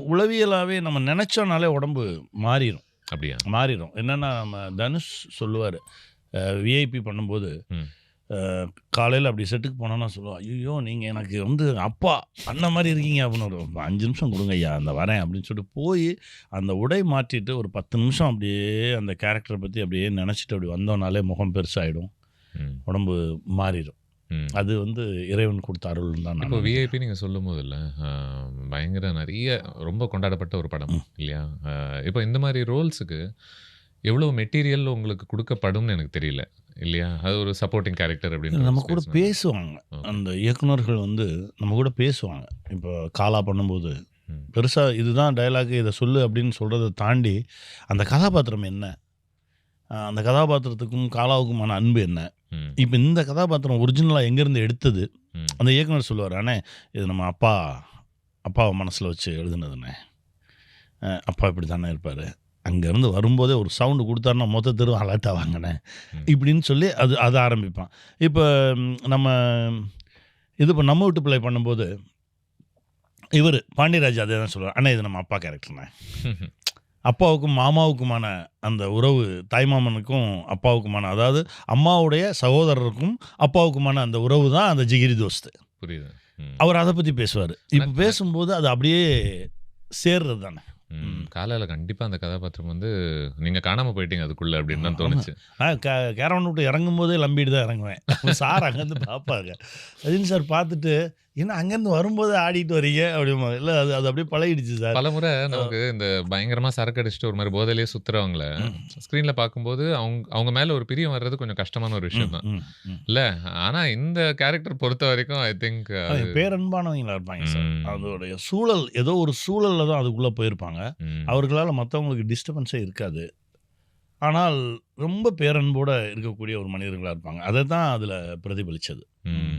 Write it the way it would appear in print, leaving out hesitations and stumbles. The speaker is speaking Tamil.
உளவியலாவே நம்ம நெனச்சோம்னாலே உடம்பு மாறிரும். அப்படியா? மாறிரும். என்னன்னா, நம்ம தனுஷ் சொல்லுவாரு. விஐபி பண்ணும்போது, ம். அ காலையில அப்படி செட்டுக்கு போனோம்னா சொல்லுவான், "ஐயய்யோ! நீங்க எனக்கு வந்து அப்பா, அண்ணன் மாரி இருக்கீங்க" அப்படின்னு ஒரு 5 நிமிஷம் குடுங்க ஐயா, அந்த வரேன் அப்படின்னு சொல்லிட்டு போயி, அந்த உடை மாற்றிட்டு ஒரு 10 நிமிஷம் அப்படியே அந்த கேரக்டர பத்தி அப்படியே நெனச்சுட்டு அப்படி வந்தோம்னாலே முகம் பெருசாயிடும். ம். உடம்பு மாறிரும். ம். அது வந்து இறைவன் குடுத்த அருள்ன்னு தான் நான் இப்போ நெனைக்கிறேன். விஐபி நீங்க சொல்லும்போதுல்ல, பயங்கர நெறைய ரொம்ப கொண்டாடப்பட்ட ஒரு படம் ம். இல்லையா? இப்போ இந்த மாரி ரோல்ஸுக்கு எவ்வளோ மெட்டீரியல் உங்களுக்கு குடுக்கப்படும்னு எனக்கு தெரியல. இல்லையா? அது ஒரு சப்போர்ட்டிங் கேரக்டர் அப்படின்ற ஒரு நம்ம கூட ஸ்பேஸ்னால. பேசுவாங்க. ஓகே. அந்த இயக்குனர்கள் வந்து நம்ம கூட பேசுவாங்க. இப்போ காலா பண்ணும்போது, ம். பெருசா இதுதான் டயலாக் இத சொல்லு அப்படின்னு சொல்றத தாண்டி, அந்த கதாபாத்திரம் என்ன? அந்த கதாபாத்திரத்துக்கும் காலாவுக்குமான அன்பு என்ன? ம். இப்ப இந்த கதாபாத்திரம் ஒரிஜினலா எங்கேருந்து எடுத்தது? ம். அந்த இயக்குனர் சொல்லுவாரு, "அண்ணே இது நம்ம அப்பாவ மனசுல வச்சு எழுதுனதுண்ணே. அப்பா இப்படி தானே இருப்பாரு. அங்கேருந்து வரும்போதே ஒரு சவுண்டு குடுத்தாருன்னா மொத்த தெருவும் அலர்ட் ஆவாங்கண்ணே." ம். இப்படின்னு சொல்லி அத ஆரம்பிப்பான். இப்ப நம்ம நம்ம வீட்டு பிள்ளை பண்ணும்போது, இவரு பாண்டியராஜ் அதே தான் சொல்லுவாரு. "அண்ணே இது நம்ம அப்பா கேரக்டர்ண்ணே." அப்பாவுக்கும் மாமாவுக்குமான அந்த உறவு, தாய்மாமனுக்கும் அப்பாவுக்குமான, அதாவது அம்மாவுடைய சகோதரருக்கும் அப்பாவுக்குமான அந்த உறவு தான் அந்த ஜிகிரி தோஸ்து. புரியுது. ம். அவர் அத பத்தி பேசுவாரு. இப்ப ஆனா பேசும்போது அது அப்படியே சேர்றது தானே. ம். காலால கண்டிப்பா அந்த கதாபாத்திரம் வந்து நீங்க காணாம போயிட்டீங்க அதுக்குள்ள அப்படின்னு தான் ஆமா. தோணுச்சு. நான் கேரவன் விட்டு இறங்கும்போதே லம்பிட்டு தான் இறங்குவேன். சார் அங்கேருந்து பார்ப்பாங்க. ரஜினி சார் பார்த்துட்டு, "என்ன அங்கேருந்து வரும்போதே ஆடிட்டு வரீங்க?" அப்படிம்பாங்க. இல்ல அது அது அப்படியே பழகிடுச்சு சார். பலமுறை அ நமக்கு இந்த பயங்கரமா சரக்கு அடிச்சுட்டு ஒரு மாரி போதையிலேயே சுத்துறவங்கள ம். ஸ்க்ரீன்ல பார்க்கும்போது அவங்க மேல ஒரு பிரியம் வர்றது கொஞ்சம் கஷ்டமான ஒரு விஷயம் ம். தான். ம். ம். இல்ல? ஆனா இந்த கேரக்டர் பொறுத்தவரைக்கும் ஐ திங்க் அது அவங்க பேரன்பானவங்களா இருப்பாங்க சார். ம். அதோடைய சூழல் ஏதோ ஒரு சூழல்ல தான் அதுக்குள்ள போயிருப்பாங்க. ம். அவர்களால மத்தவங்களுக்கு டிஸ்டர்பன்ஸே இருக்காது. ஆனால் ரொம்ப பேரன்போட இருக்கக்கூடிய ஒரு மனிதர்களா இருப்பாங்க. அதத்தான் அதுல பிரதிபலிச்சது. ம்.